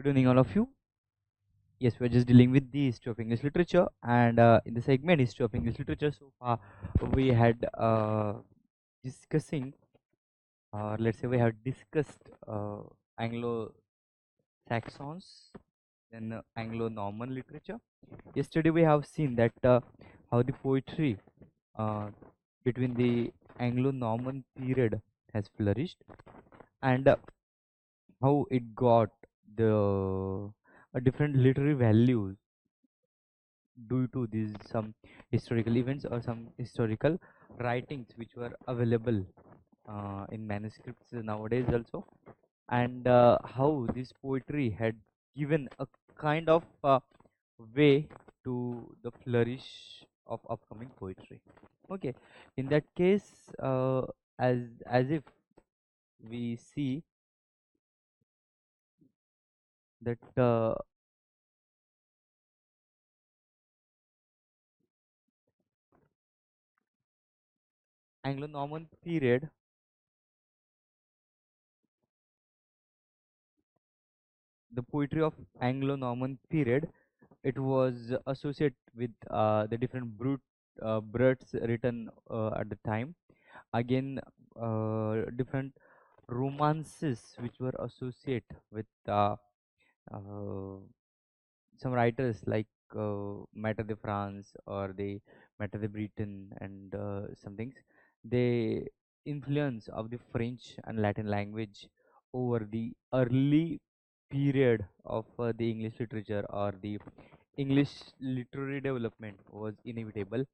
Good evening, all of you. Yes, we're just dealing with the history of English literature, and in the segment history of English literature, so far we had discussing, or let's say we have discussed Anglo-Saxons, then Anglo-Norman literature. Yesterday we have seen that how the poetry uh, between the Anglo-Norman period has flourished, and how it got the different literary values due to these some historical events or some historical writings which were available in manuscripts nowadays also, and how this poetry had given a kind of way to the flourish of upcoming poetry. Okay, in that case, as if we see that Anglo-Norman period, the poetry of Anglo-Norman period, it was associated with the different brutes written at the time. Again, different romances which were associated with uh, some writers like Maître de France or the Maître de Breton and some things. They influence of the French and Latin language over the early period of the English literature, or the English literary development was inevitable,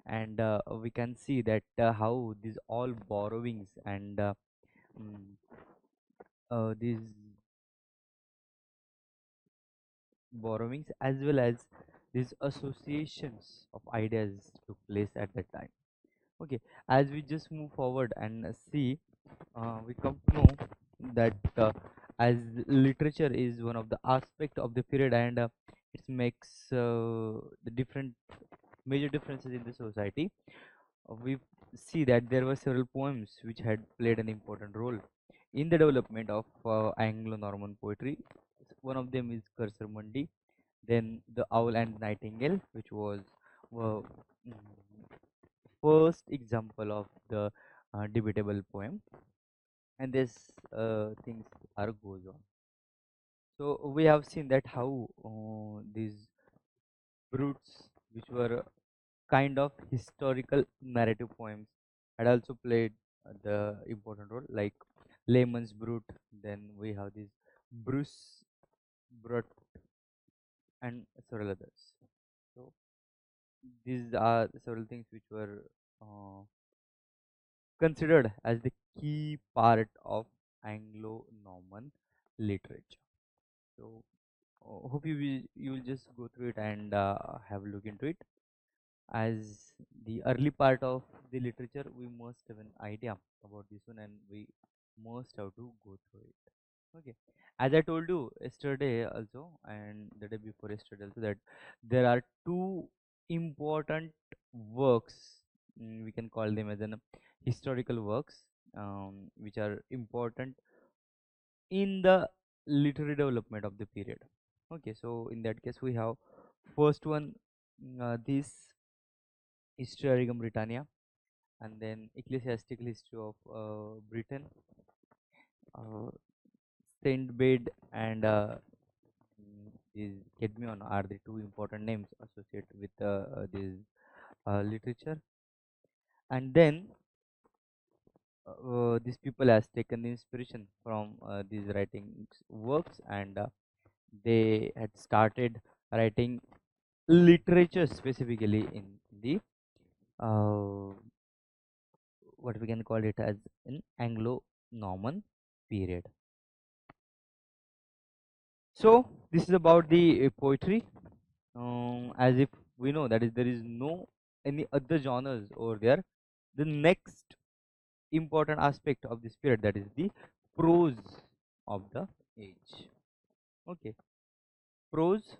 and we can see that how these all borrowings and mm, these borrowings as well as these associations of ideas took place at that time. Okay, as we just move forward and see, we come to know that as literature is one of the aspect of the period, and it makes the different major differences in the society. We see that there were several poems which had played an important role in the development of Anglo-Norman poetry. One of them is Cursor Mundi, then The Owl and Nightingale, which was uh, mm, first example of the debatable poem, and this things are goes on. So we have seen that how these brutes, which were kind of historical narrative poems, had also played the important role, like Layman's Brute. Then we have this Bruce Brut and several others. So these are several things which were considered as the key part of Anglo-Norman literature. So hope you will just go through it and have a look into it. As the early part of the literature, we must have an idea about this one, and we must have to go through it. Okay, as I told you yesterday also, and the day before yesterday also, that there are two important works, we can call them as an historical works, which are important in the literary development of the period. Okay, so in that case, we have first one, this Historia Britannia, and then Ecclesiastical History of Britain, uh, Saint Bede and is Cadmion are the two important names associated with this literature. And then these people has taken the inspiration from these writings works, and they had started writing literature specifically in the uh, what we can call it as an Anglo-Norman period. So this is about the poetry. As if we know that is there is no any other genres over there. The next important aspect of this period, that is the prose of the age. Okay, prose.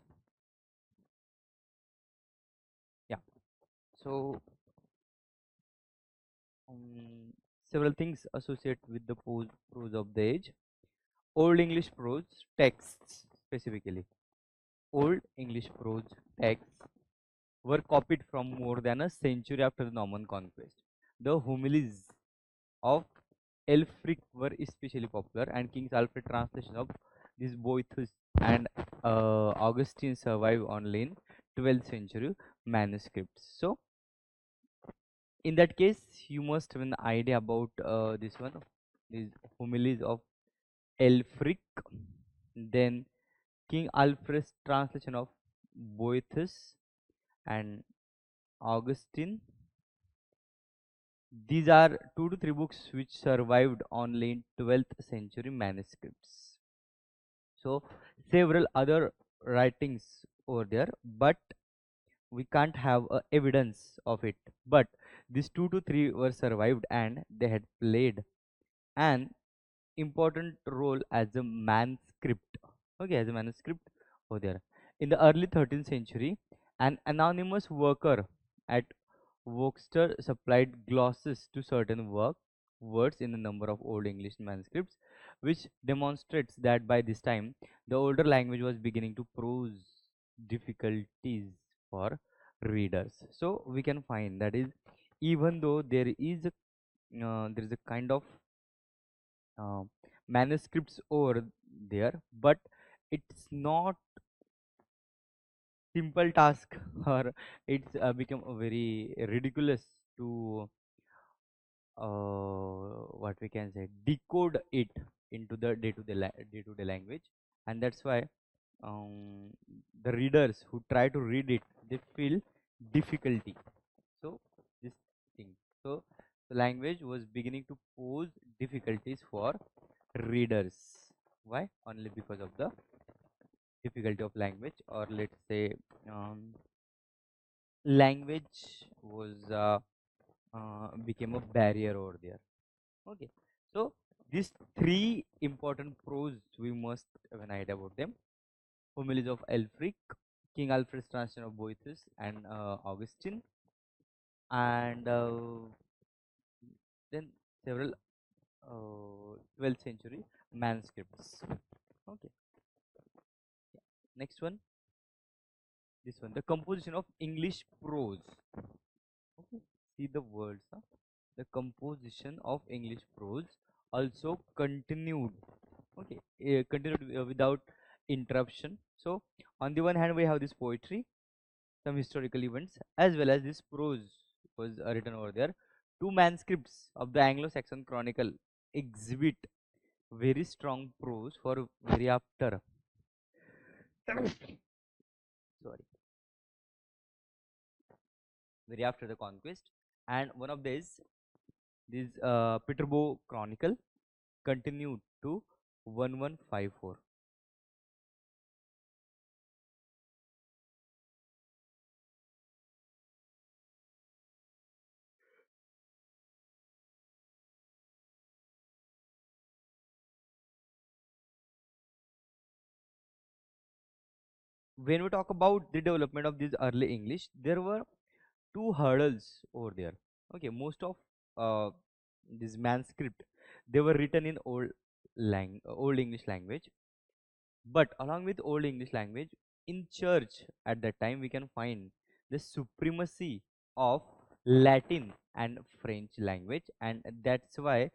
Yeah. So um, several things associate with the prose of the age. Old English prose texts, specifically. Old English prose texts were copied from more than a century after the Norman conquest. The homilies of Elfric were especially popular, and King Alfred translation of these Boethus and Augustine survive only in 12th century manuscripts. So, in that case, you must have an idea about this one, these homilies of Elfric, then King Alfred's translation of Boethus and Augustine. These are 2 to 3 books which survived only in 12th century manuscripts. So several other writings over there, but we can't have evidence of it. But these 2 to 3 were survived, and they had played an important role as a manuscript. Okay, as a manuscript over there. In the early 13th century, an anonymous worker at Worcester supplied glosses to certain words in a number of Old English manuscripts, which demonstrates that by this time the older language was beginning to pose difficulties for readers. So we can find that is, even though there is a kind of uh, manuscripts over there, but it's not simple task or it's become a very ridiculous to what we can say, decode it into the day-to-day language. And that's why um, the readers who try to read it, they feel difficulty. So this thing, so the language was beginning to pose difficulties for readers. Why? Only because of the difficulty of language, or let's say um, language was became a barrier over there. Okay, so these three important pros we must have an idea about them: homilies of Elfric, King Alfred's translation of Boethus and Augustine, and then several 12th century manuscripts. Okay, next one, this one, the composition of English prose. Okay, see the words. Huh? The composition of English prose also continued. Okay, continued without interruption. So, on the one hand, we have this poetry, some historical events, as well as this prose was written over there. Two manuscripts of the Anglo-Saxon Chronicle exhibit very strong prose for very after. Sorry, very after the conquest, and one of these, this Peterborough Chronicle, continued to 1154. When we talk about the development of this early English, there were two hurdles over there. Okay, most of this manuscript, they were written in old English language, but along with old English language, in church at that time we can find the supremacy of Latin and French language, and that's why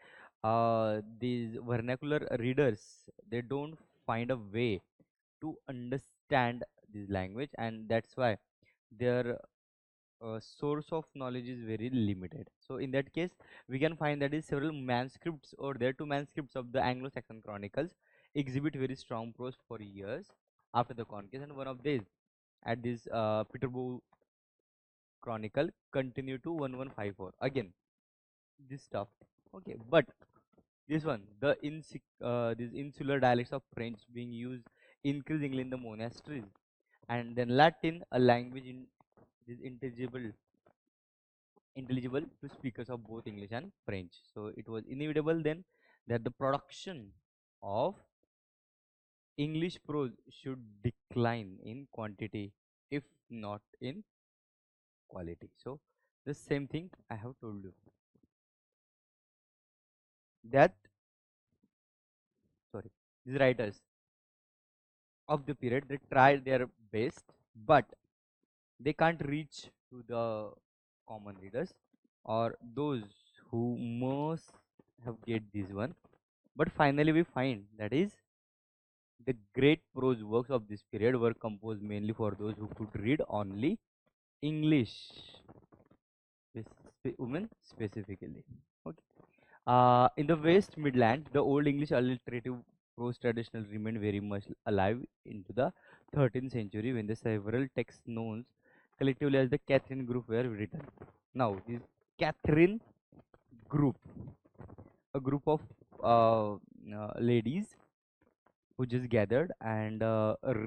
these vernacular readers, they don't find a way to understand this language, and that's why their source of knowledge is very limited. So in that case, we can find that is several manuscripts, or there two manuscripts of the Anglo-Saxon Chronicles exhibit very strong prose for years after the conquest, and one of these at this Peterborough Chronicle continue to 1154. Again, this stuff. Okay, but this one, these insular dialects of French being used increasingly in the monasteries, and then Latin, a language in is intelligible to speakers of both English and French. So it was inevitable then that the production of English prose should decline in quantity, if not in quality. So the same thing I have told you, that, sorry, these writers, of the period, they try their best, but they can't reach to the common readers or those who must have get this one. But finally, we find that is the great prose works of this period were composed mainly for those who could read only English, women specifically. Okay. In the West Midland, the Old English alliterative prose tradition remained very much alive into the 13th century when the several texts known collectively as the Catherine group were written. Now, this Catherine group, a group of ladies who just gathered and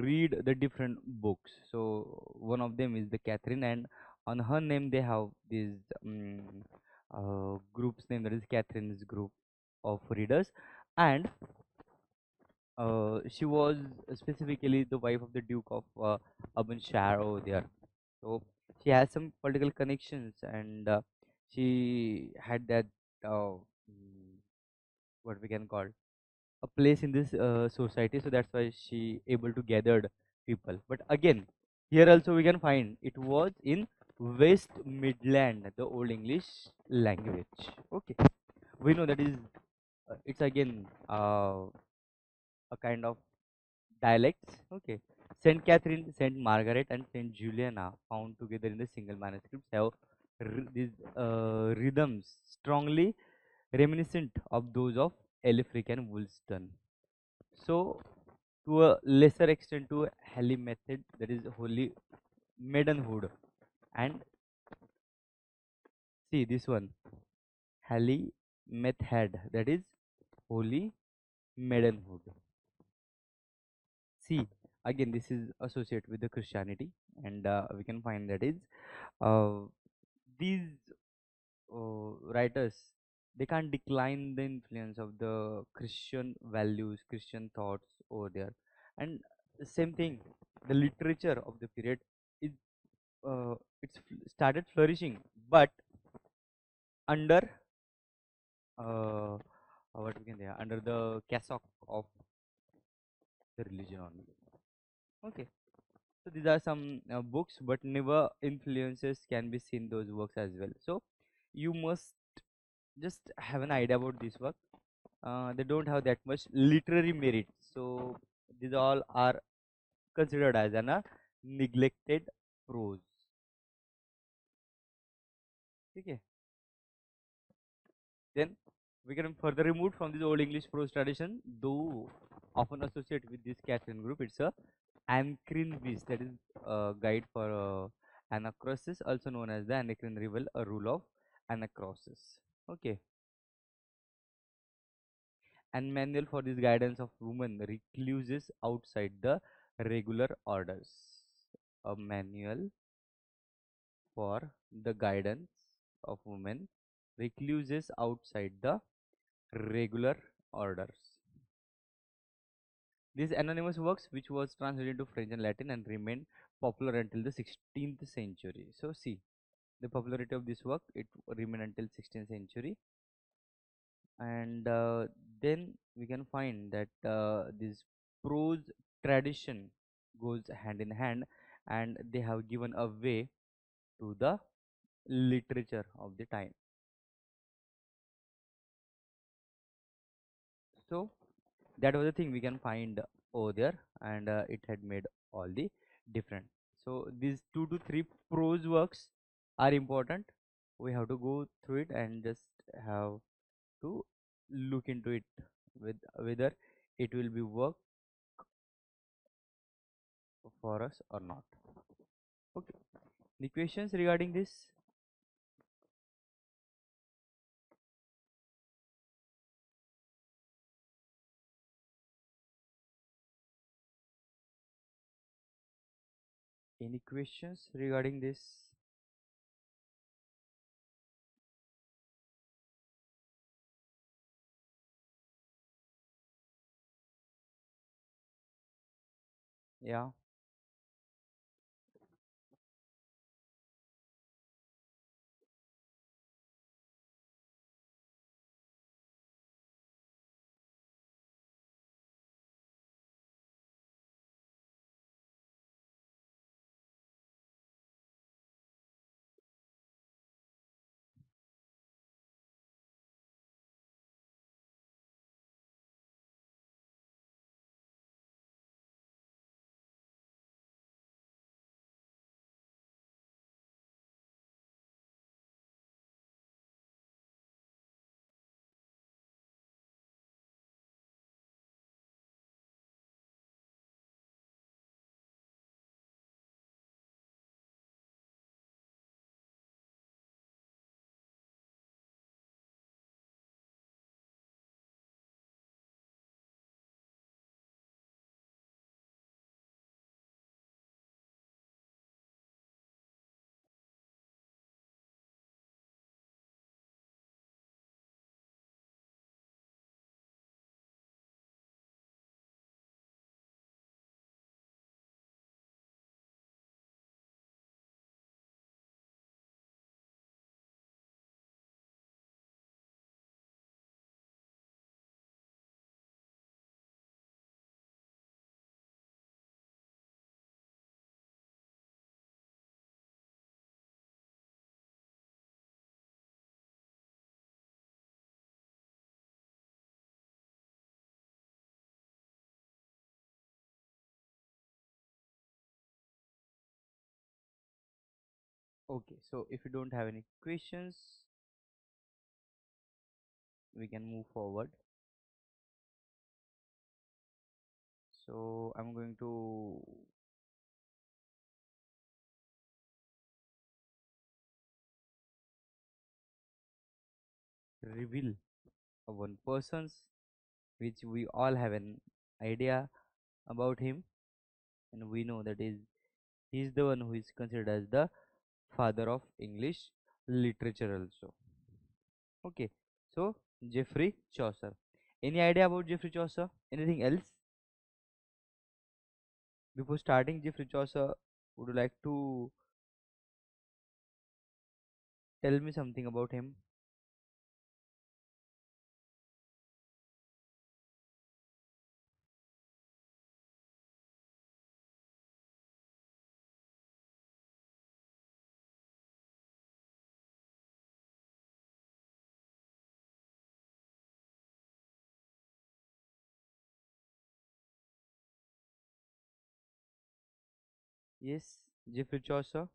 read the different books. So one of them is the Catherine, and on her name they have this group's name, that is Catherine's group of readers, and she was specifically the wife of the Duke of Aberdeenshire over there. So she has some political connections, and she had that what we can call a place in this society, so that's why she able to gathered people. But again, here also we can find it was in West Midland, the Old English language. Okay, we know that is it's again a kind of dialects. Okay, Saint Catherine, Saint Margaret, and Saint Juliana found together in the single manuscripts have these rhythms strongly reminiscent of those of Elfric and Woolston. So, to a lesser extent, to Halley method, that is holy maidenhood, and see this one, Halley method, that is holy maidenhood. See, again, this is associated with the Christianity, and we can find that is uh, these writers, they can't decline the influence of the Christian values, Christian thoughts over there, and the same thing, the literature of the period is started flourishing, but under what we can say, under the cassock of the religion only. Okay, so these are some books, but never influences can be seen those works as well. So you must just have an idea about this work. They don't have that much literary merit, so these all are considered as an neglected prose. Okay, then we can further remove from this old English prose tradition, though often associated with this Catherine group. It's a Anacreon Beast, that is a guide for anacrosis, also known as the Anacreon Rule, a rule of anacrosis. Okay, and manual for this guidance of women recluses outside the regular orders. A manual for the guidance of women recluses outside the regular orders. These anonymous works, which was translated into French and Latin and remained popular until the 16th century. So see, the popularity of this work, it remained until 16th century, and then we can find that this prose tradition goes hand in hand, and they have given a way to the literature of the time. So that was the thing we can find over there, and it had made all the different. So these 2 to 3 prose works are important. We have to go through it and just have to look into it with whether it will be work for us or not. Okay, the questions regarding this? Any questions regarding this? Yeah. Okay, so if you don't have any questions, we can move forward. So I'm going to reveal one person's which we all have an idea about him, and we know that is he is the one who is considered as the father of English literature also. Okay, so Geoffrey Chaucer. Any idea about Geoffrey Chaucer? Anything else? Before starting Geoffrey Chaucer, would you like to tell me something about him? Yes, Geoffrey Chaucer.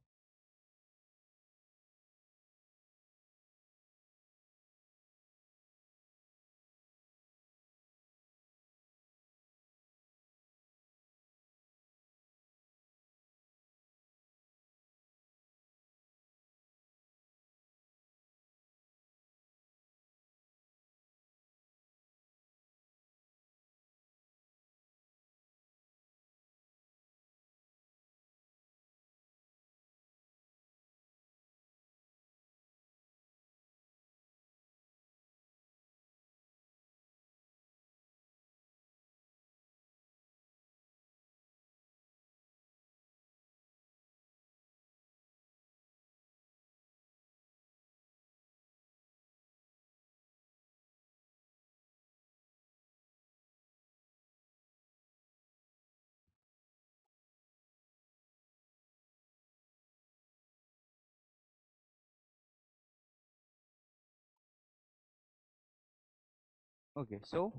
Okay, so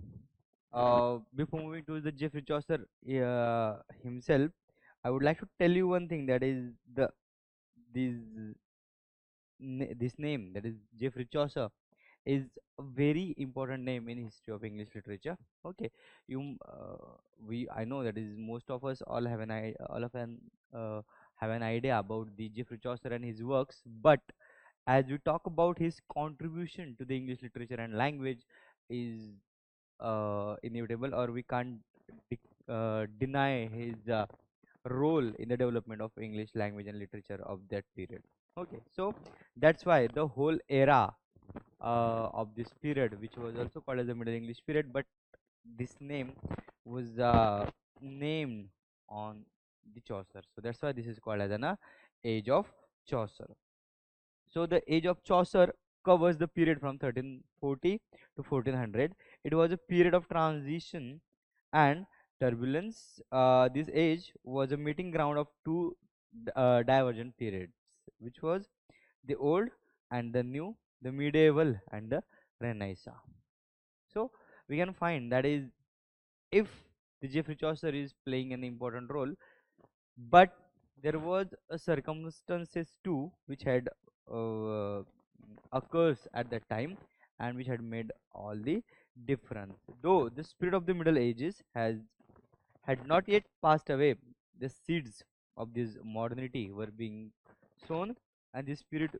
before moving to the Geoffrey Chaucer himself, I would like to tell you one thing that is this this name that is Geoffrey Chaucer is a very important name in history of English literature. Okay, we I know that is most of us all have all of an have an idea about the Geoffrey Chaucer and his works, but as we talk about his contribution to the English literature and language is inevitable, or we can't deny his role in the development of English language and literature of that period. Okay, so that's why the whole era of this period, which was also called as the Middle English period, but this name was named on the Chaucer. So that's why this is called as an Age of Chaucer. So the age of Chaucer covers the period from 1340 to 1400. It was a period of transition and turbulence. This age was a meeting ground of two divergent periods, which was the old and the new, the medieval and the Renaissance. So we can find that is if the Geoffrey Chaucer is playing an important role, but there was a circumstances too which had uh, occurs at that time and which had made all the difference. Though the spirit of the Middle Ages has had not yet passed away, the seeds of this modernity were being sown, and this spirit,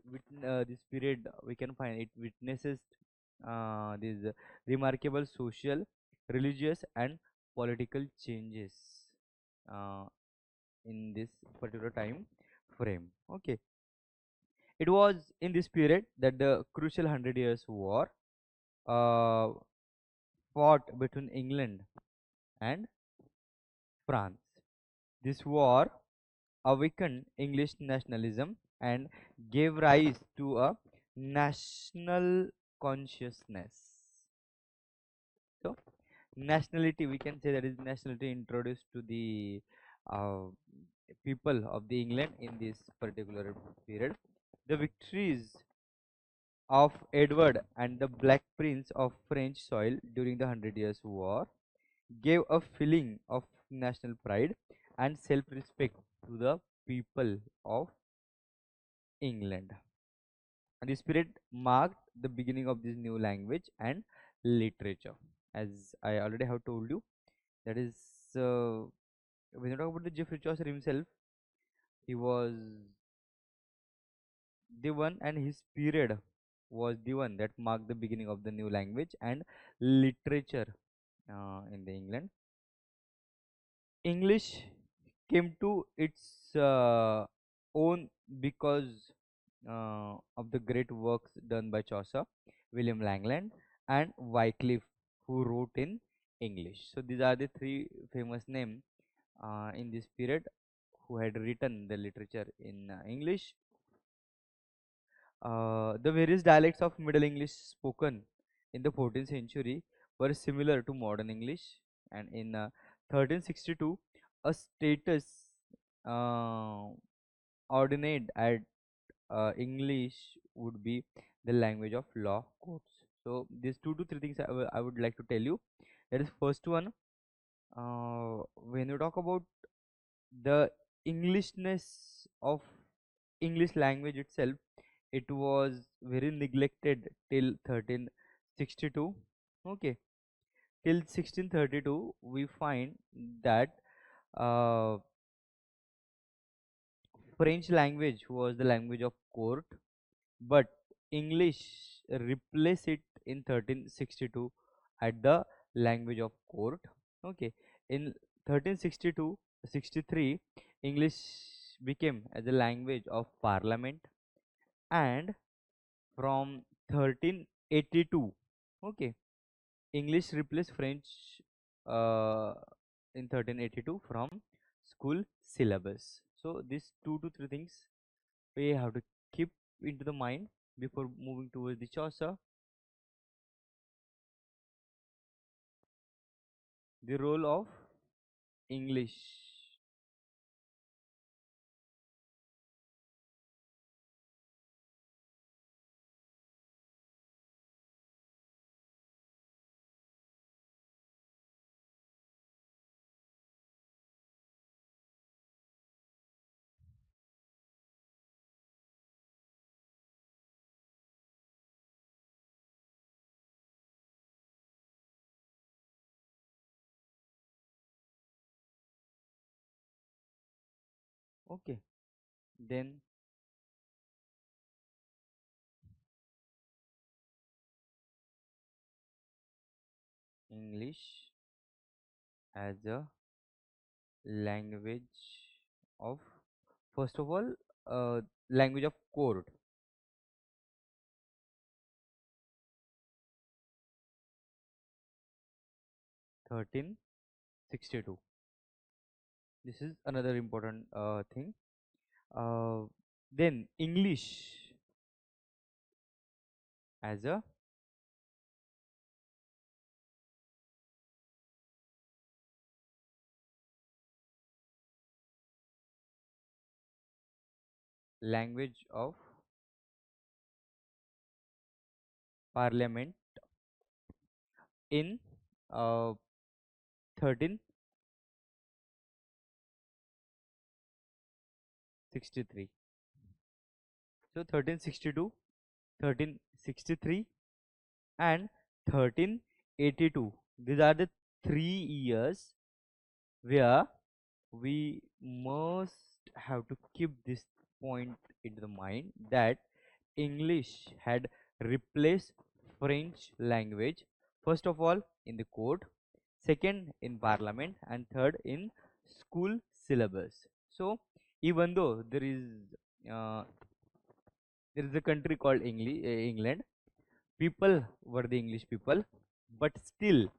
this period, we can find it witnesses these remarkable social, religious, and political changes uh, in this particular time frame. Okay, it was in this period that the crucial Hundred Years' War uh, fought between England and France. This war awakened English nationalism and gave rise to a national consciousness. So, nationality, we can say that is nationality introduced to the uh, people of the England in this particular period. The victories of Edward and the Black Prince of French soil during the Hundred Years' War gave a feeling of national pride and self respect to the people of England. And this period marked the beginning of this new language and literature. As I already have told you, that is, when you talk about the Geoffrey Chaucer himself, he was the one, and his period was the one that marked the beginning of the new language and literature in the England. English came to its own because of the great works done by Chaucer, William Langland, and Wycliffe, who wrote in English. So these are the three famous names in this period who had written the literature in English. The various dialects of Middle English spoken in the 14th century were similar to modern English, and in 1362, a status uh, ordinate at English would be the language of law courts. So these two to three things I would like to tell you. That is first one. When you talk about the Englishness of English language itself, it was very neglected till 1362. Okay, till 1632, we find that uh, French language was the language of court, but English replaced it in 1362 at the language of court. Okay, in 1362 63, English became as a language of parliament, and from 1382, okay, English replaced French uh, in 1382 from school syllabus. So these two to three things we have to keep into the mind before moving towards the Chaucer. The role of English. Okay, then English as a language of, first of all, language of court. 1362. This is another important thing. Uh, then English as a language of parliament in uh, 1363. So 1362, 1363, and 1382. These are the 3 years where we must have to keep this point into the mind that English had replaced French language, first of all in the court, second in parliament, and third in school syllabus. So even though uh, there is a country called England, people were the English people, but still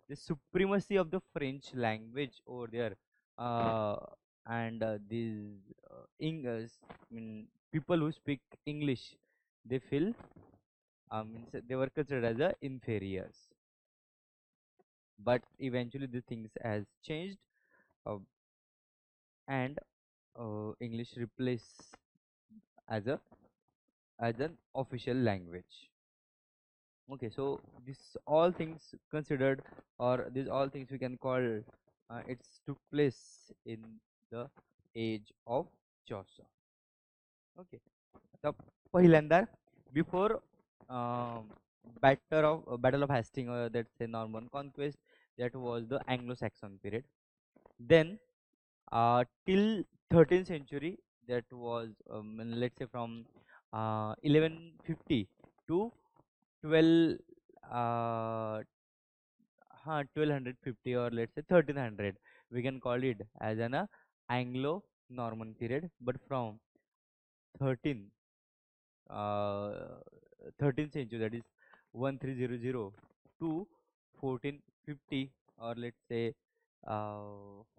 the supremacy of the French language over there, uh, and these English, I mean, people who speak English, they feel means they were considered as inferiors. But eventually, the things has changed, uh, and English replaced as a as an official language. Okay, so this all things considered, or these all things we can call it's took place in the age of Chaucer. Okay, तर पहिल्यांदा before battle of Hastings, that's a Norman conquest, that was the Anglo-Saxon period. Then till 13th century, that was let's say from 1150 to 12 1250, or let's say 1300, we can call it as an Anglo-Norman period. But from 13 uh, 13th century, that is 1300 to 1450, or let's say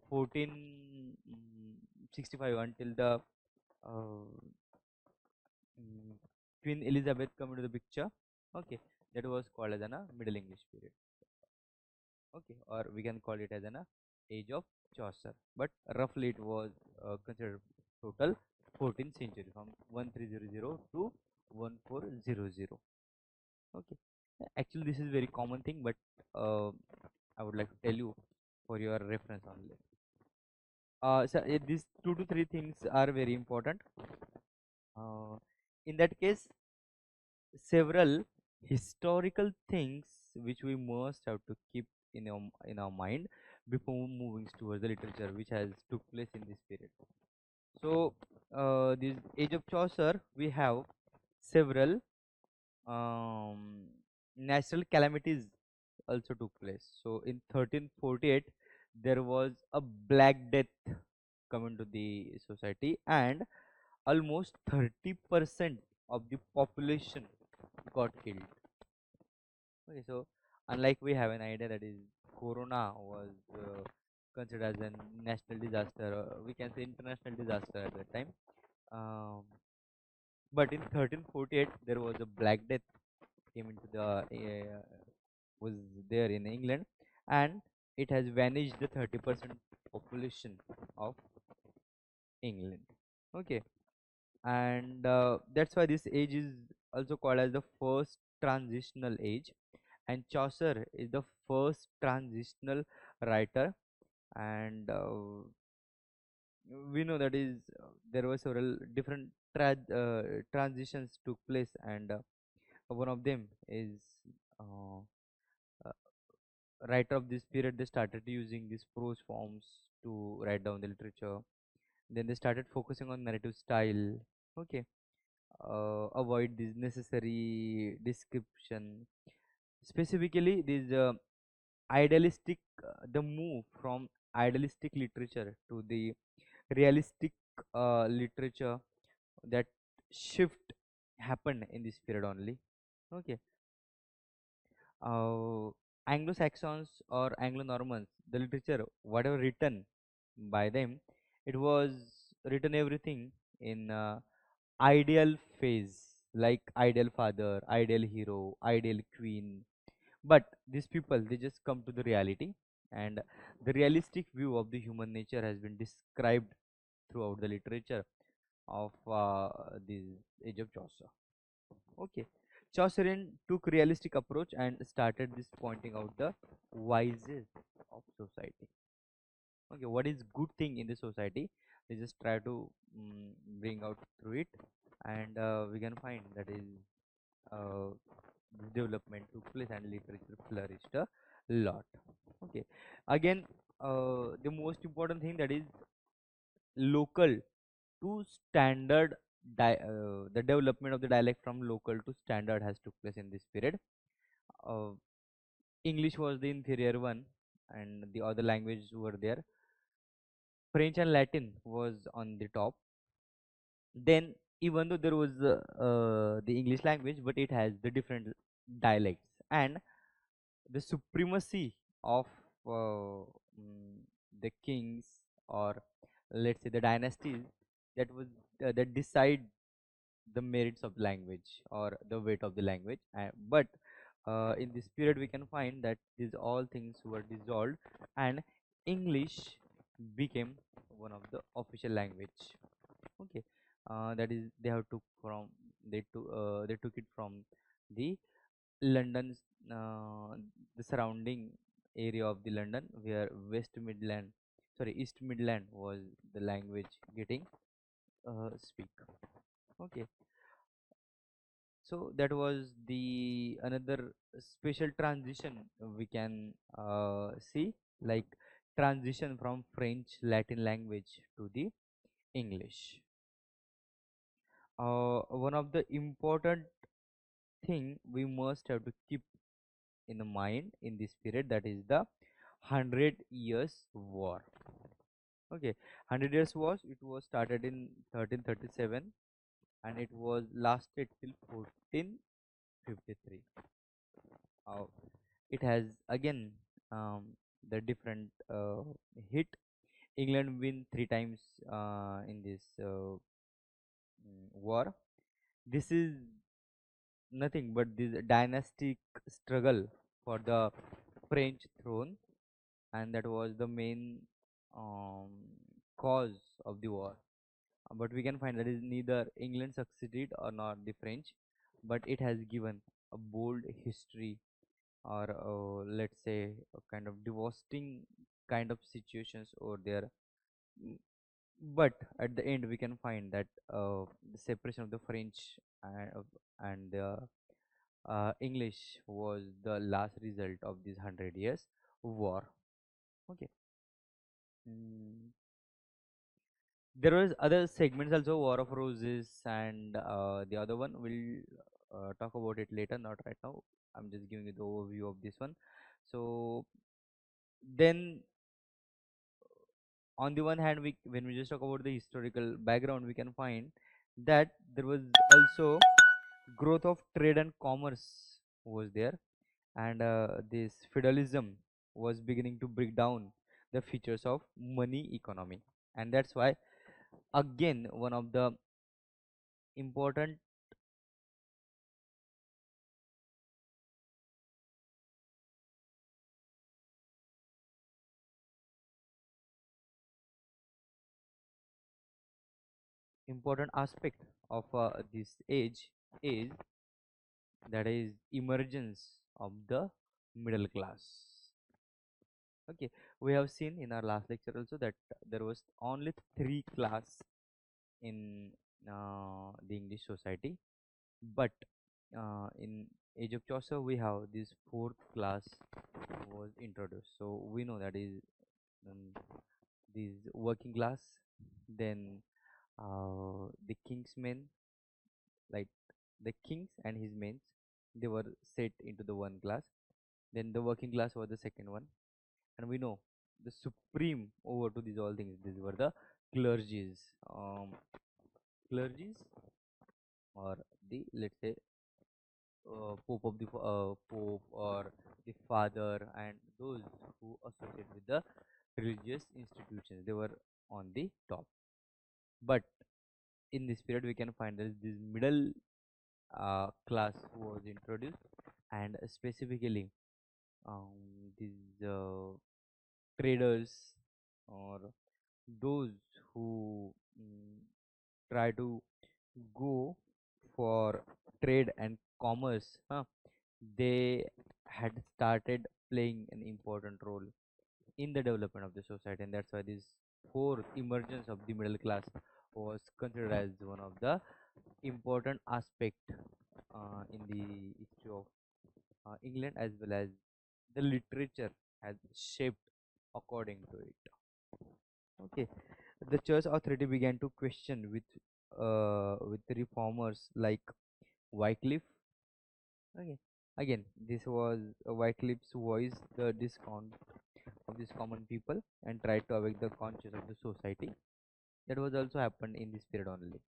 1465, until the uh, mm, Queen Elizabeth come into the picture. Okay, that was called as an Middle English period. Okay, or we can call it as an age of Chaucer, but roughly it was considered total 14th century, from 1300 to 1400. Okay, actually this is very common thing, but uh, I would like to tell you for your reference only. So these two to three things are very important. In that case, several historical things which we must have to keep in our mind before moving towards the literature which has took place in this period. So this age of Chaucer, we have several um, natural calamities also took place. So in 1348, there was a Black Death come to the society, and almost 30% of the population got killed. Okay, so unlike we have an idea that is Corona was considered as a national disaster, we can say international disaster at that time. Um, but in 1348, there was a Black Death came into the was there in England, and it has vanished the 30% population of England. Okay, and that's why this age is also called as the first transitional age, and Chaucer is the first transitional writer. And we know that is there were several different transitions took place, and one of them is uh, uh, writer of this period, they started using these prose forms to write down the literature. Then they started focusing on narrative style. Okay, avoid this necessary description. Specifically, this idealistic, the move from idealistic literature to the realistic literature, that shift happened in this period only. Okay, uh, Anglo-Saxons or Anglo-Normans, the literature, whatever written by them, it was written everything in ideal phase, like ideal father, ideal hero, ideal queen. But these people, they just come to the reality, and the realistic view of the human nature has been described throughout the literature of the age of Chaucer. Okay, Chaucerian took realistic approach and started this pointing out the vices of society. Okay, what is good thing in the society? They just try to bring out through it, and we can find that is uh, this development took place and literature flourished a lot. Okay, again, the most important thing, that is local to standard. The development of the dialect from local to standard has took place in this period. uh, English was the inferior one, and the other languages were there. French and Latin was on the top. Then, even though there was the English language, but it has the different dialects, and the supremacy of the kings, or let's say the dynasties, that was that decide the merits of the language or the weight of the language. But in this period, we can find that these all things were dissolved, and English became one of the official language. Okay, that is they took it from the London's, the surrounding area of the London, where East Midland was the language getting speak. Okay, So that was the another special transition we can see, like transition from French Latin language to the English. One of the important thing we must have to keep in the mind in this period, that is the 100 years war. Okay, 100 years was, it was started in 1337 and it was lasted till 1453. uh, it has again the different hit. England win three times in this war. This is nothing but this dynastic struggle for the French throne, and that was the main um, cause of the war. But we can find that is neither England succeeded or not the French, but it has given a bold history, or let's say a kind of devastating kind of situations over there. Mm, but at the end we can find that the separation of the French and the English was the last result of this 100 years war. Okay. Mm, there was other segments also, War of Roses, and the other one we'll talk about it later, not right now. I'm just giving you the overview of this one. So then, on the one hand, we when we just talk about the historical background, we can find that there was also growth of trade and commerce was there, and this feudalism was beginning to break down the features of money economy, and that's why again one of the important important aspect of this age is, that is emergence of the middle class. Okay, we have seen in our last lecture also that there was only three class in the English society, but in age of Chaucer we have this fourth class was introduced. So we know that is um, this working class, then the king's men, like the kings and his men, they were set into the one class. Then the working class was the second one, and we know the supreme over to these all things, these were the clergies. Clergies, or the, let's say, pope, or the father, and those who associate with the religious institutions, they were on the top. But in this period we can find there is this middle class was introduced, and specifically these traders, or those who try to go for trade and commerce, they had started playing an important role in the development of the society, and that's why this fourth emergence of the middle class was considered as one of the important aspect in the history of England, as well as the literature has shaped according to it. Okay, the church authority began to question with reformers like Wycliffe. Okay, again, this was Wycliffe's voice, the discount of these common people, and tried to awake the conscience of the society. That was also happened in this period only.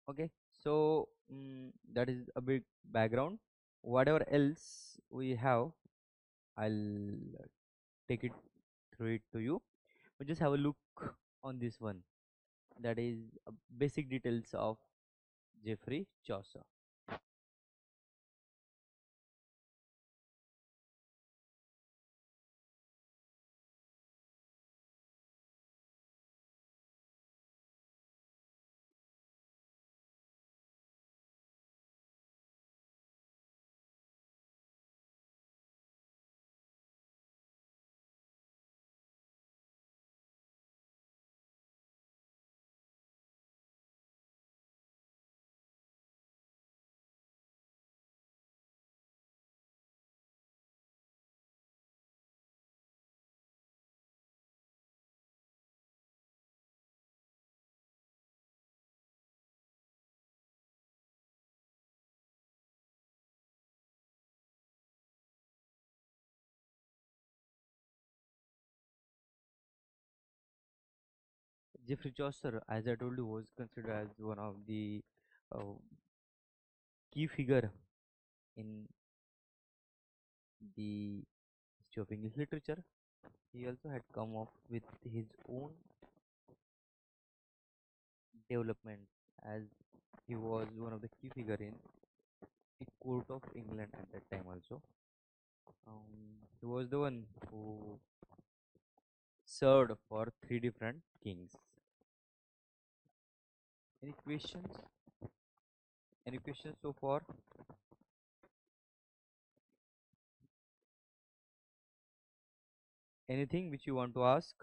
Okay, so that is a big background. Whatever else we have, I'll take it through it to you. We just have a look on this one. That is basic details of Geoffrey Chaucer. Geoffrey Chaucer, as I told you, was considered as one of the uh, key figure in the history of English literature. He also had come up with his own development, as he was one of the key figure in the court of England at that time also. He was the one who served for three different kings. Any questions? Any questions so far? Anything which you want to ask?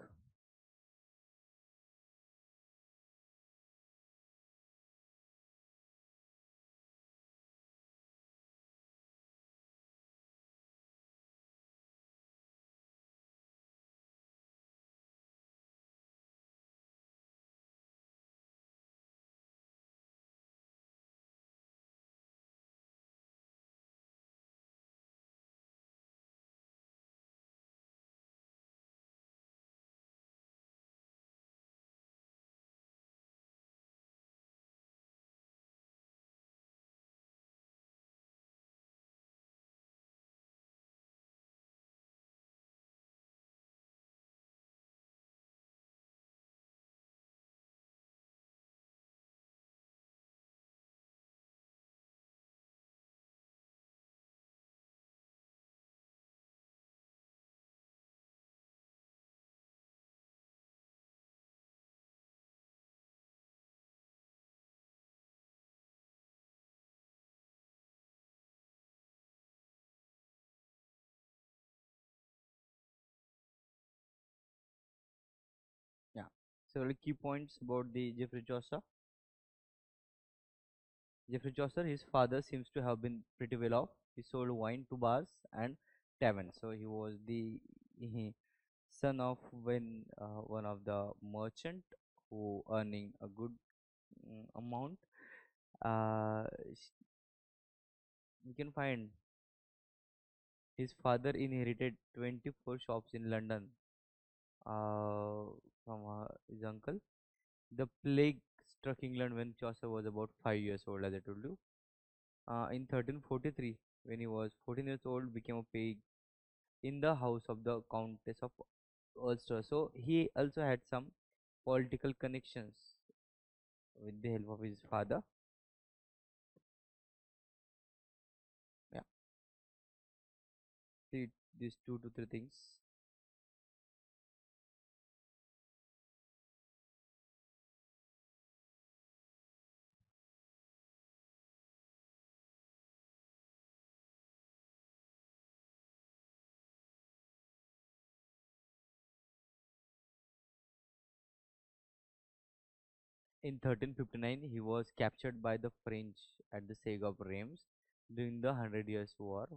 Yeah. So the key points about the Geoffrey Chaucer. Geoffrey Chaucer, his father seems to have been pretty well off. He sold wine to bars and taverns. So he was the son of one of the merchant who earning a good amount. Uh, we can find his father inherited 24 shops in London from his uncle. The plague struck England when Chaucer was about 5 years old, as I told you. In 1343, when he was 14 years old, became a page in the house of the Countess of Ulster. So he also had some political connections with the help of his father. Yeah, see these two to three things. In 1359, he was captured by the French at the Siege of Reims during the Hundred Years' War.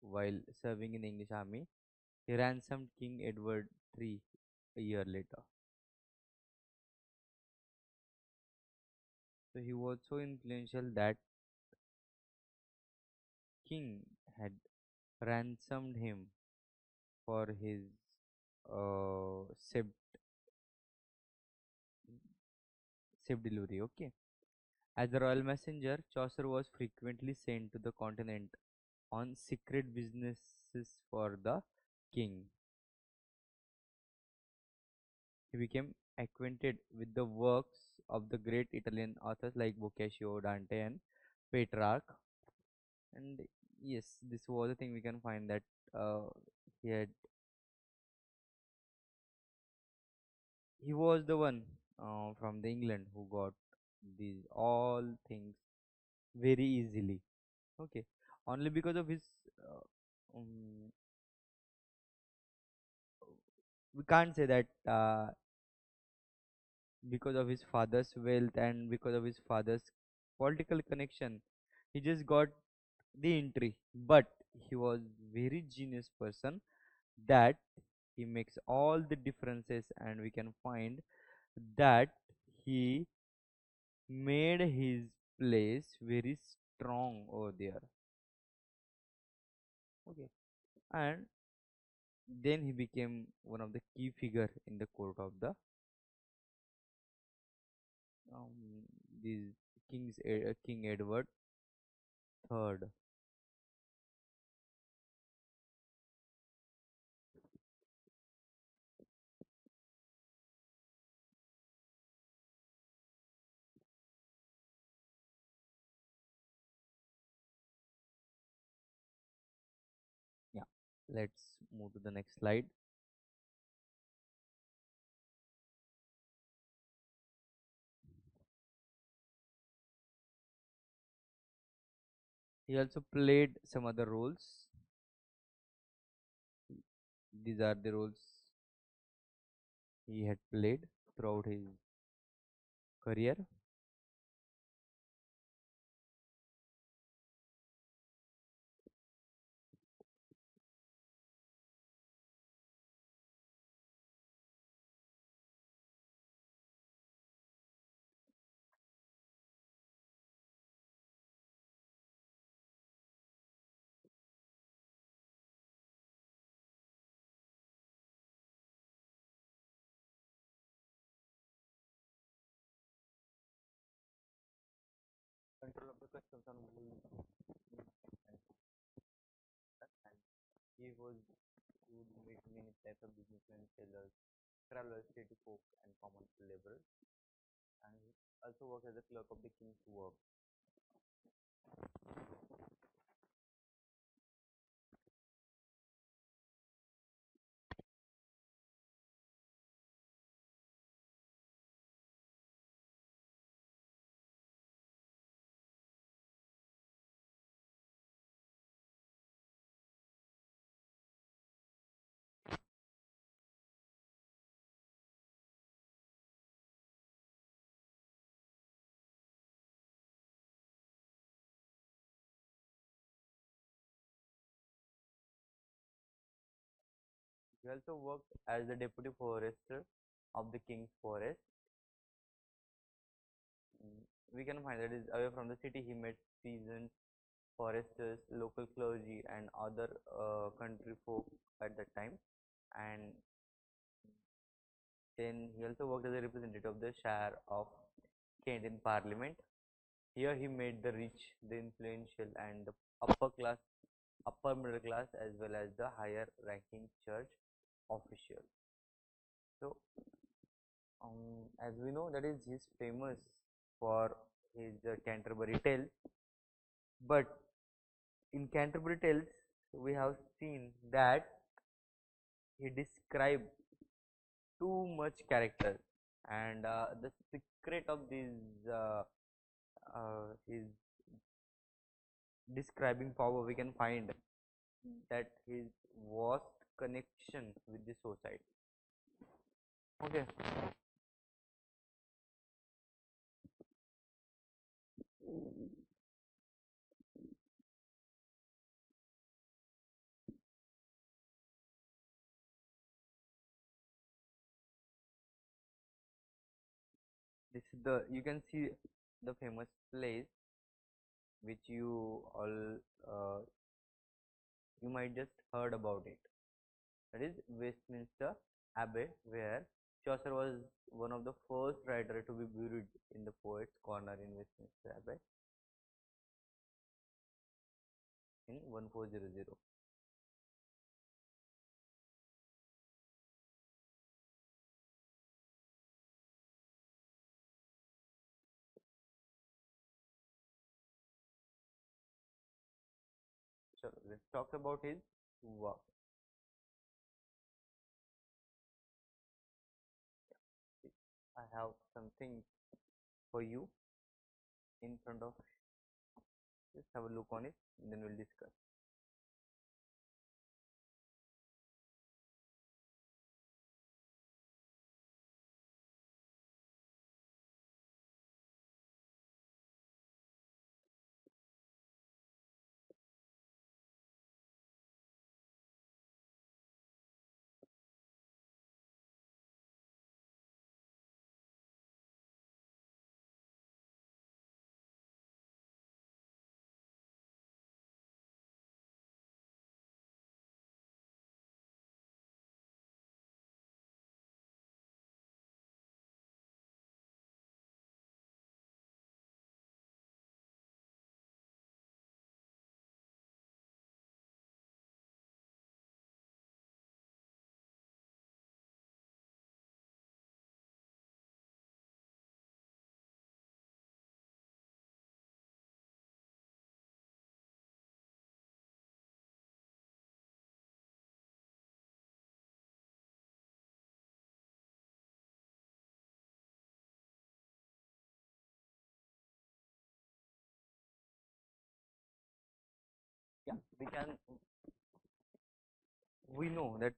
While serving in the English army, he ransomed King Edward III a year later. So he was so influential that King had ransomed him for his safe delivery. Okay. As a royal messenger, Chaucer was frequently sent to the continent on secret businesses for the king. He became acquainted with the works of the great Italian authors like Boccaccio, Dante, and Petrarch. And yes, this was the thing we can find that uh, he had. He was the one from the England who got these all things very easily. Okay, only because of his. Um, we can't say that because of his father's wealth and because of his father's political connection, he just got the entry. But he was very genius person that he makes all the differences, and we can find that he made his place very strong over there. Okay, and then he became one of the key figure in the court of the um, these King Edward III. Yeah, let's move to the next slide. He also played some other roles. These are the roles he had played throughout his career. Control of the customs on wool and and he was would meet many types of businessmen, sailors, travelers, city folk, and common laborers, and he also worked as a clerk of the king's work. He also worked as the deputy forester of the king's forest. Mm, we can find that is away from the city. He met peasants, foresters, local clergy, and other country folk at that time. And then he also worked as a representative of the Shire of Kent in Parliament. Here he made the rich, the influential, and the upper class, upper middle class, as well as the higher ranking church official. So, as we know, that is he's famous for his Canterbury Tales. But in Canterbury Tales, we have seen that he described too much character, and the secret of this his describing power we can find that his vast connection with the society. Okay, this is the you can see the famous place which uh, you might just heard about it. That is Westminster Abbey, where Chaucer was one of the first writer to be buried in the Poets' Corner in Westminster Abbey in 1400. So let's talk about his work. I have something for you in front of. Just have a look on it, and then we'll discuss. Yeah, we know that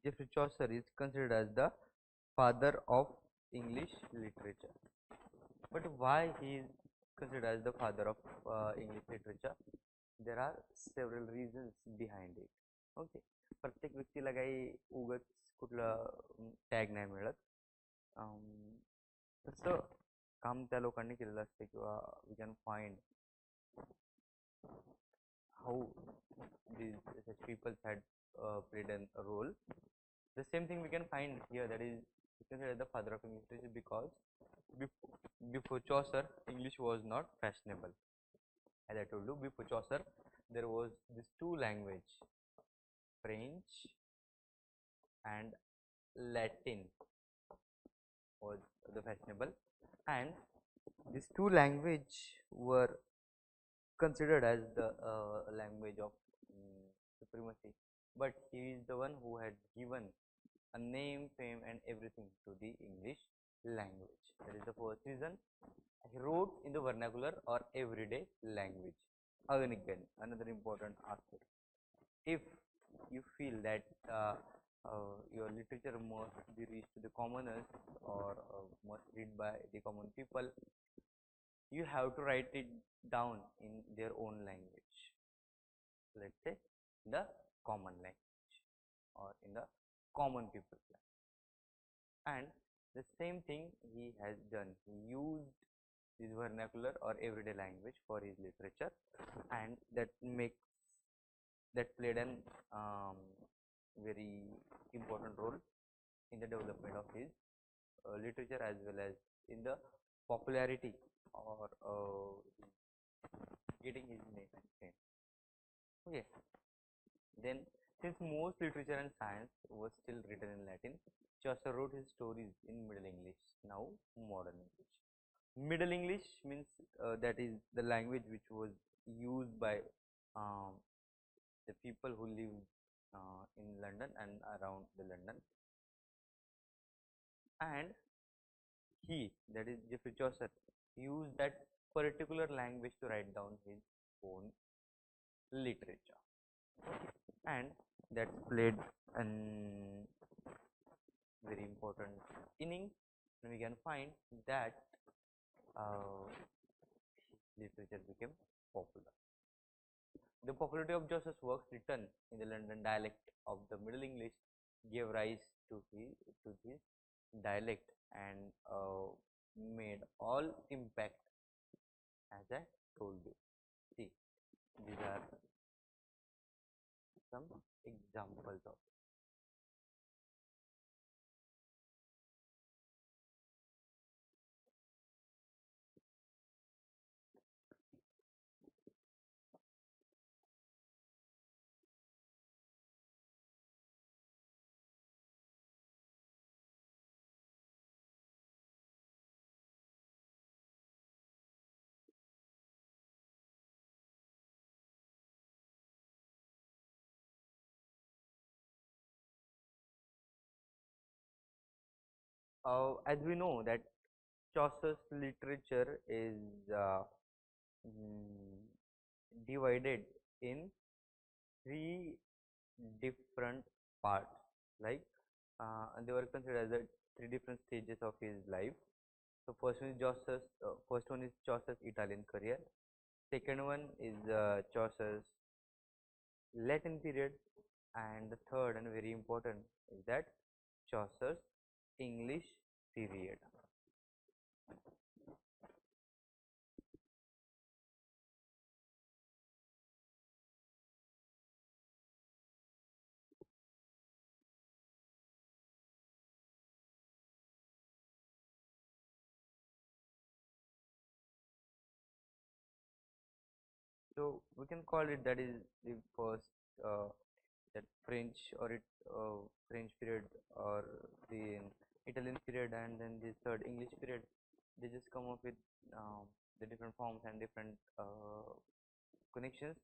Geoffrey Chaucer is considered as the father of English literature. But why he is considered as the father of English literature? There are several reasons behind it. Okay, प्रत्येक व्यक्तीला काही उगाच कुठलं tag नाही मिळत. तसं काम त्या लोकांनी केलेलं असते किंवा we can find how these such people had played a role. The same thing we can find here, that is considered the father of English literature because before Chaucer, English was not fashionable. As I told you, before Chaucer, there was this two language, French and Latin was the fashionable, and these two language were considered as the language of supremacy. But he is the one who had given a name, fame, and everything to the English language. That is the first reason. He wrote in the vernacular or everyday language. Again, another important aspect. If you feel that your literature must be reached to the commoners or must read by the common people, you have to write it down in their own language. Let's say the common language or in the common people's language. And the same thing he has done. He used his vernacular or everyday language for his literature, and that played an very important role in the development of his literature as well as in the popularity or getting his name and fame. Okay, then since most literature and science was still written in Latin, Chaucer wrote his stories in Middle English, now modern English. Middle English means that is the language which was used by um, the people who live in London and around the London, and he, that is Geoffrey Chaucer, used that particular language to write down his own literature, and that played an very important inning, and we can find that uh, literature became popular. The popularity of Chaucer's works written in the London dialect of the Middle English gave rise to his dialect and made all impact, as I told you. See, these are some examples of it. As we know that Chaucer's literature is mm, divided in three different parts, like they were considered as the three different stages of his life. So first one is Chaucer's Italian career. Second one is Chaucer's Latin period, and the third and very important is that Chaucer's English period. So we can call it that is the first that French or French period or the Italian period, and then the third English period. They just come up with the different forms and different connections.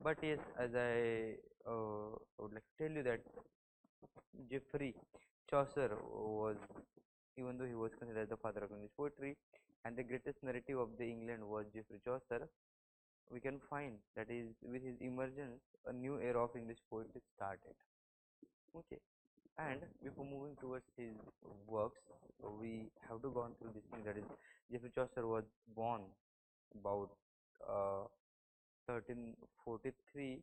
But yes, as I would like to tell you that Geoffrey Chaucer was, even though he was considered as the father of English poetry, and the greatest narrative of the England was Geoffrey Chaucer. we can find that is with his emergence, a new era of English poetry started. Okay, and before moving towards his works, we have to go on through this thing that is Geoffrey Chaucer was born about 1343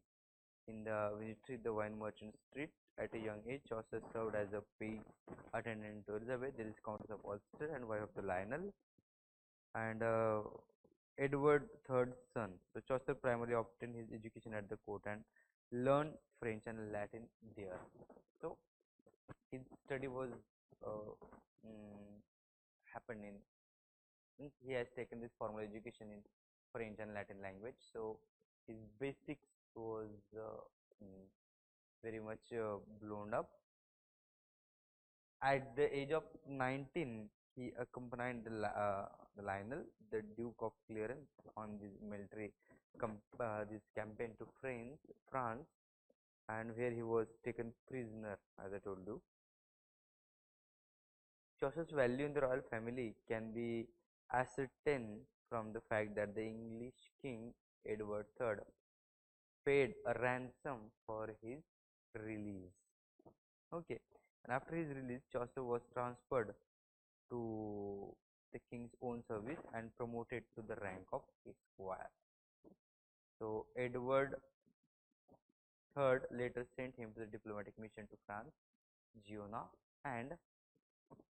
in the Winifred the Wine Merchant Street. At a young age, Chaucer served as a paid attendant to Elizabeth, the Countess of Ulster and wife of the Lionel, and Edward III's son. So Chaucer primarily obtained his education at the court and learned French and Latin there. So his study was uh, mm, happened in since he has taken this formal education in French and Latin language. So his basics was mm, very much blown up. At the age of 19, he accompanied the Lionel, the Duke of Clarence, on this military this campaign to France, and where he was taken prisoner, as I told you. Chaucer's value in the royal family can be ascertained from the fact that the English king Edward III paid a ransom for his release. Okay, and after his release, Chaucer was transferred to the king's own service and promoted to the rank of esquire. So Edward III later sent him to the diplomatic mission to France, Genoa, and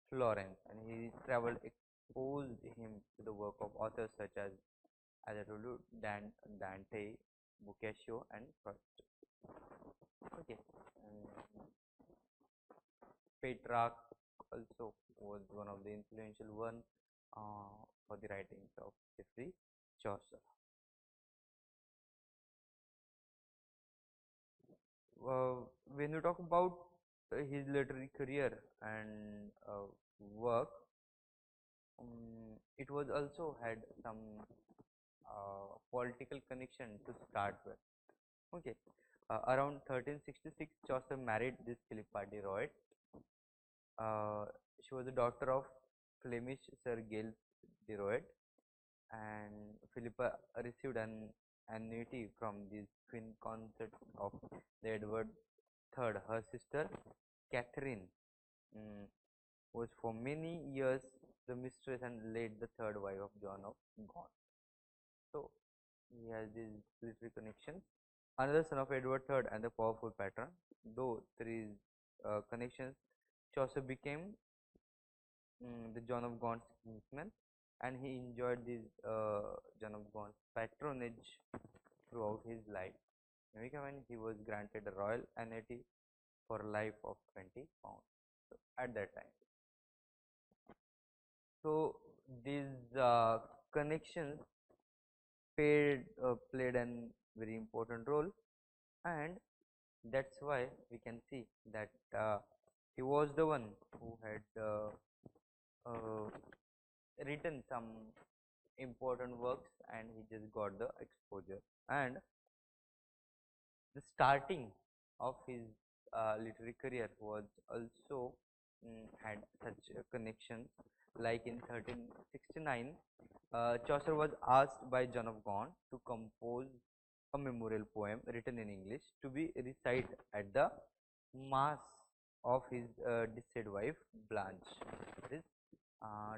Florence, and he traveled exposed him to the work of authors such as I told you, Dante, Boccaccio, and Proust. Okay, and Petrarch also was one of the influential one for the writings of Geoffrey Chaucer. When you talk about his literary career and work, it was also had some political connection to start with. Okay, around 1366, Chaucer married this Philippa de Roet. Uh, she was the daughter of Flemish Sir Giles de Roet, and Philippa received an annuity from this Queen Consort of the Edward III. Her sister Catherine was for many years the mistress and late the third wife of John of Gaunt. So he has these literary connections. Another son of Edward III and the powerful patron. Though these connections, Chaucer became the John of Gaunt's kinsman, and he enjoyed this John of Gaunt's patronage throughout his life. When he was granted a royal annuity for a life of 20 pounds at that time. So these connections played an very important role, and that's why we can see that he was the one who had uh, written some important works, and he just got the exposure. And the starting of his literary career was also had such connections. Like in 1369, Chaucer was asked by John of Gaunt to compose a memorial poem written in English to be recited at the mass of his deceased wife Blanche, that is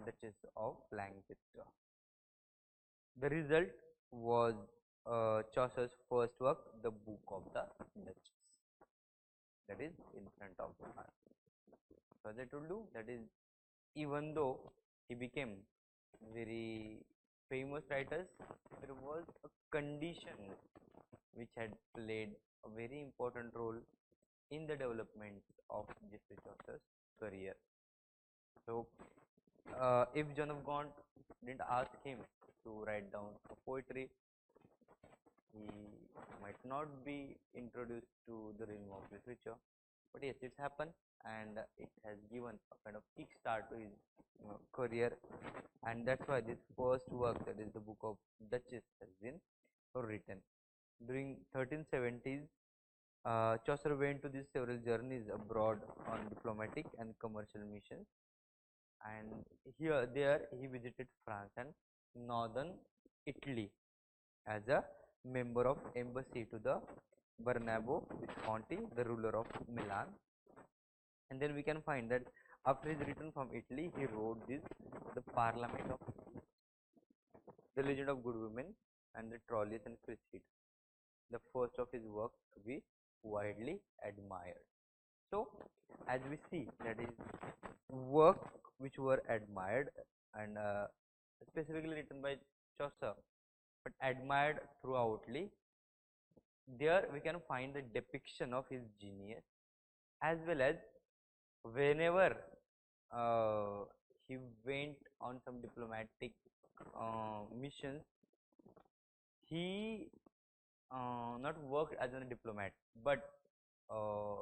Duchess of Lancaster. The result was Chaucer's first work, the Book of the Duchess, that is in front of us. So as I told you, that is even though he became very famous writers, there was a condition which had played a very important role in the development of Geoffrey Chaucer's career. So, if John of Gaunt didn't ask him to write down poetry, he might not be introduced to the realm of literature. But yes, it's happened, and it has given a kind of kickstart to his career, and that's why this first work, that is the Book of Duchess, has been written. During 1370s, Chaucer went to these several journeys abroad on diplomatic and commercial missions, and there he visited France and northern Italy as a member of embassy to the Bernabeu Visconti, the ruler of Milan. And then we can find that after his return from Italy, he wrote this, the Parliament of the Legend of Good Women and the Troilus and Cressida, the first of his works to be widely admired. So, as we see, that is work which were admired and specifically written by Chaucer, but admired throughoutly. There we can find the depiction of his genius, as well as whenever uh, he went on some diplomatic missions, he not worked as a diplomat, but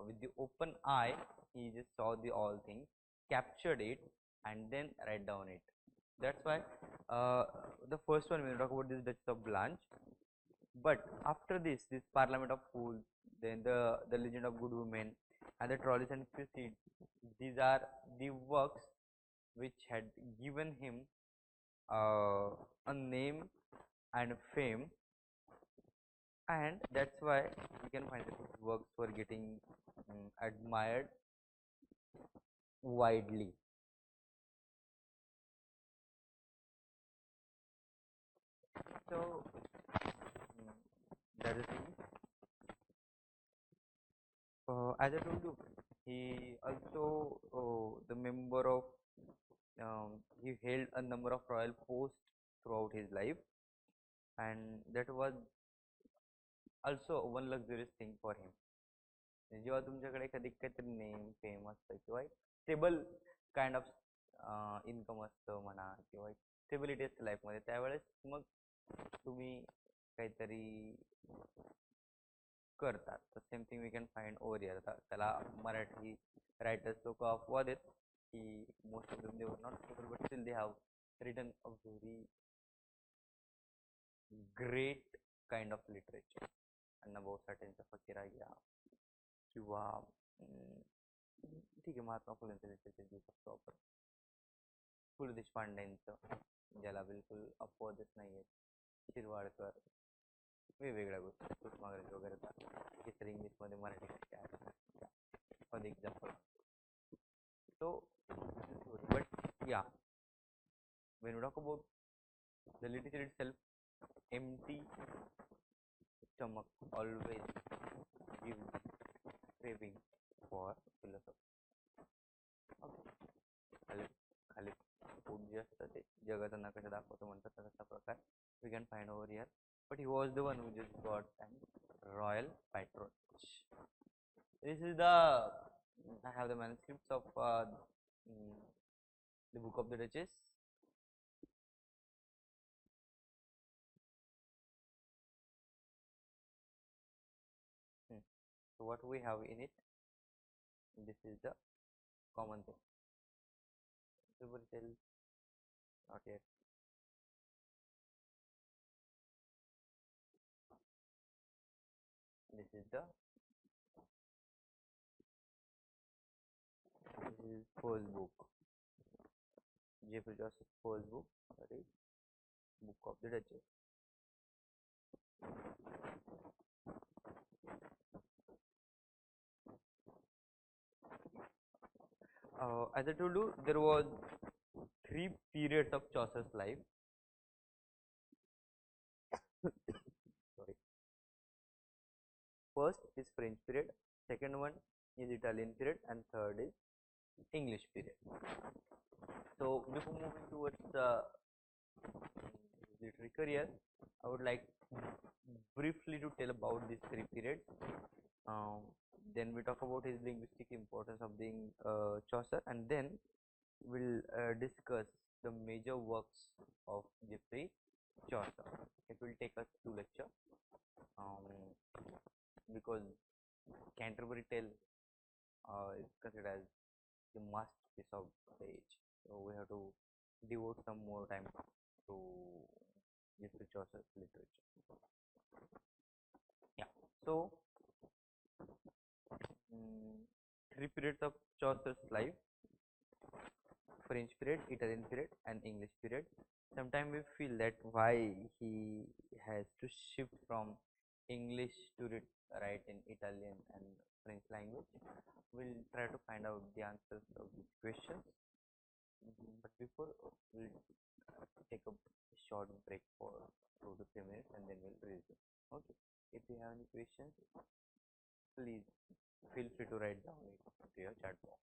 with the open eye, he just saw the all things, captured it, and then write down it. That's why the first one when we talk about this Duchess of Blanche. But after this Parliament of Fools, then the Legend of Good Women, and the Troilus and Cressida, these are the works which had given him a name and fame, and that's why we can find that his works were getting admired widely. So that is the thing. As I told you, he also the member of he held a number of royal posts throughout his life, and that was also one luxurious thing for him. जेव्हा तुमच्याकडे एखादी काहीतरी name fame असतं किंवा एक stable kind of income असतं म्हणा किंवा एक स्टेबिलिटी असते लाईफमध्ये, त्यावेळेस मग तुम्ही काहीतरी करतात. तर same thing we can find over here. त्याला मराठी रायटर्स लोक अपवाद आहेत की most of them they were not able but still they have written a very great kind of literature. Annabhau साठेंचा फकीरा घ्या किंवा ठीक आहे महात्मा फुलेंचं लिटरेचर घेऊ शकतो आपण. पु ल देशपांडेंचं, ज्याला बिलकुल अपवादच नाही आहे, शिरवाडकर, वेगवेगळ्या गोष्टी कुसुमाग्रज वगैरे हे तर इंग्लिशमध्ये मराठी कसे आहेत फॉर एक्झाम्पल. सो बट या when we talk about the literature itself, empty stomach always gives craving for philosophy. Okay. खाली खाली फूड जे असतं ते जगाचा नकाशा दाखवतो म्हणतात तसा प्रकार we can find over here. But he was the one who just got an royal patronage. This is the I have the manuscripts of the Book of the Duchess. So what we have in it, this is the common thing. Everybody tells not yet. This is first book. Jeffrey Joseph's first book, that is Book of the Duchess. As I told you, there was 3 periods of Chaucer's life. Sorry. First is French period, second one is Italian period, and third is English period. So before moving towards the literary career, I would like briefly to tell about these 3 periods. Then we talk about his linguistic importance of being Chaucer, and then we'll discuss the major works of Geoffrey Chaucer. It will take us to lecture because Canterbury Tale is considered as the masterpiece of the age. So we have to devote some more time to Geoffrey Chaucer's literature. Yeah. So 3 periods of Chaucer's life: French period, Italian period, and English period. sometimes we feel that why he has to shift from English to write in Italian and French language. We'll try to find out the answers of these questions. But before, we'll take a short break for 2 to 3 minutes and then we'll resume. Okay. If you have any questions, please feel free to write down it into your chat box.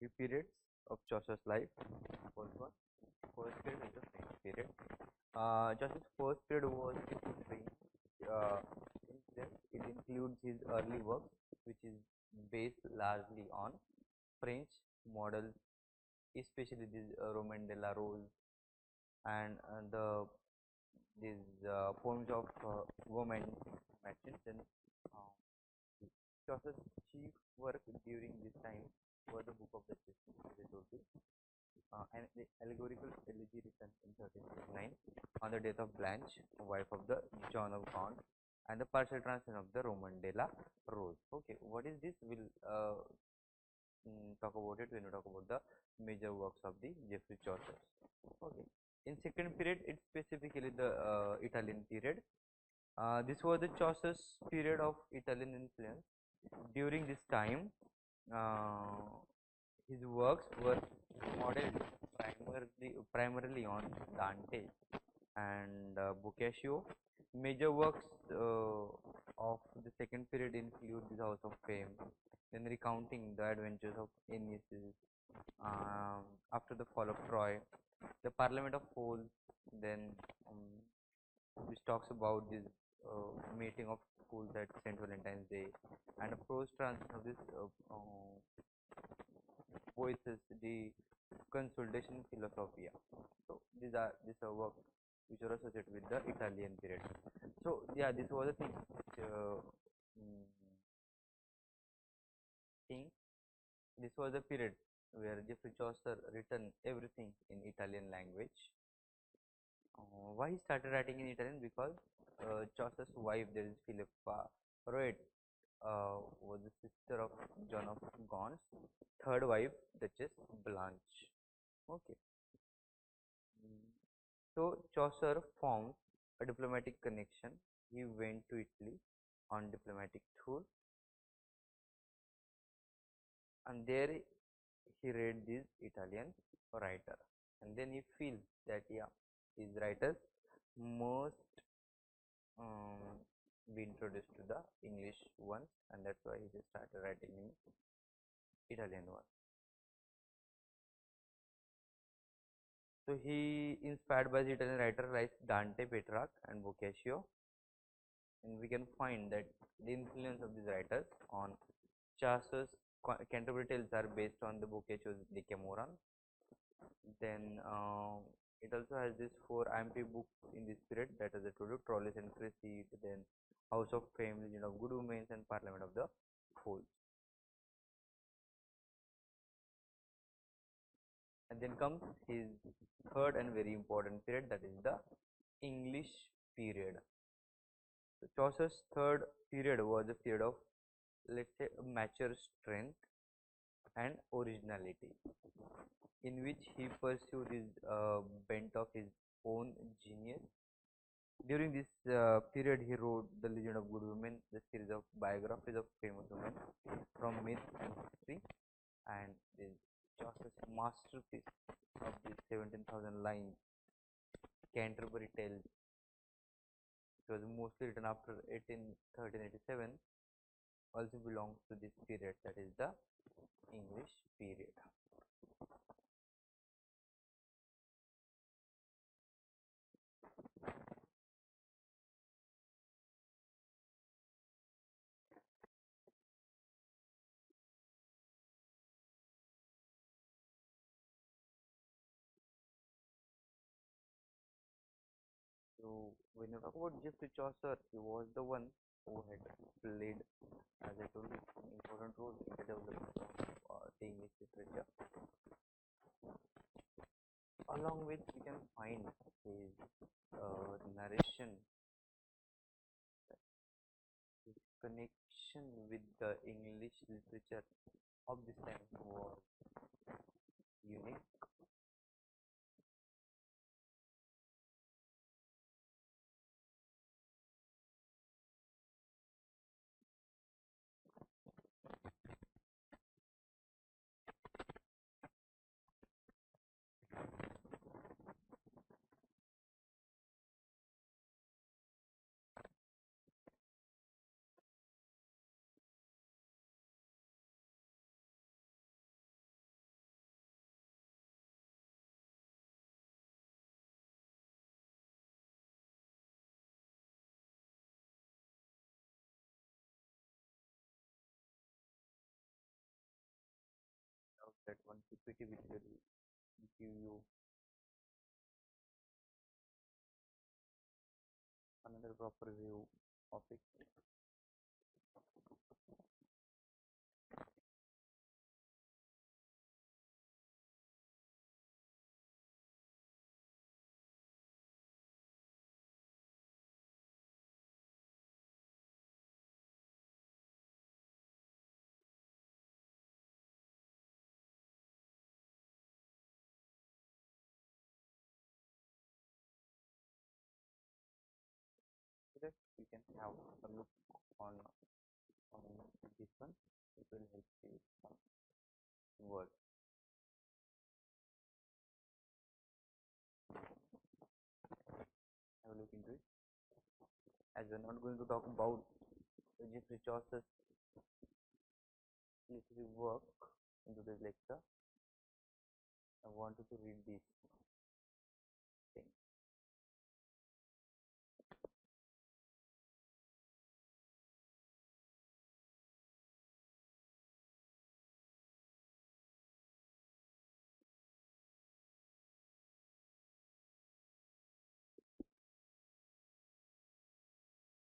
Few periods of Chaucer's life. First one, first period is the French period. Chaucer's first period was French. In that it includes his early works, which is based largely on French models, especially this Roman de la Rose and the these poems of women mentioned. Then uh, Chaucer's chief work during this time was the Book of the System, as I told you, and the allegorical elegy written in 1369 on the death of Blanche, wife of the John of Gaunt, and the partial translation of the Roman de la Rose. Okay, what is this? We'll talk about it when we talk about the major works of the Geoffrey Chaucer. Okay, in second period, it's specifically the Italian period. This was the Chaucer's period of Italian influence. During this time, uh, his works were modeled primarily on Dante and Boccaccio. Major works of the second period include the House of Fame, then recounting the adventures of Aeneas um, after the fall of Troy, the Parliament of Fools, then which talks about this meeting of fools at Saint Valentine's Day, and a prose translation of this poets, the Consultation Philosophia. So these are works which were associated with the Italian period. So yeah, this was the mm, thing. This was the period where Geoffrey Chaucer written everything in Italian language. Why he started writing in Italian? Because Chaucer's wife, there is Philippa Roet, was the sister of John of Gaunt, third wife, Duchess Blanche. Okay. Mm. So Chaucer formed a diplomatic connection. He went to Italy on diplomatic tour, and there he read this Italian writer, and then he feels that yeah, these writers must be introduced to the English ones, and that's why he just started writing in Italian one. So he inspired by the Italian writer like Dante, Petrarch, and Boccaccio, and we can find that the influence of these writers on Chaucer's Canterbury Tales are based on the Boccaccio's Decameron. Then it also has this four IMP books in this period, that is the told Troilus and Cressida, then House of Fame, Legend of Good Omens, and Parliament of the Fools. And then comes his third and very important period, that is the English period. So Chaucer's third period was a period of, let's say, mature strength and originality, in which he pursued his bent of his own genius. During this period, he wrote The Legend of Good Women, the series of biographies of famous women from myth and history, and this Chaucer's masterpiece of the 17,000 lines Canterbury Tales. It was mostly written after 1387, also belongs to this period, that is the English period. So when you talk about Geoffrey Chaucer, he was the one who had played, as I told you, an important role in the development of the English literature. Along with, we can find his narration, his connection with the English literature of this time was unique. Of that one PPT which will give you another proper view of it. So that you can have a look on this one. It will help you with some words. Have a look into it. As we're not going to talk about Geoffrey Chaucer's literary work in today's lecture, I wanted to read this.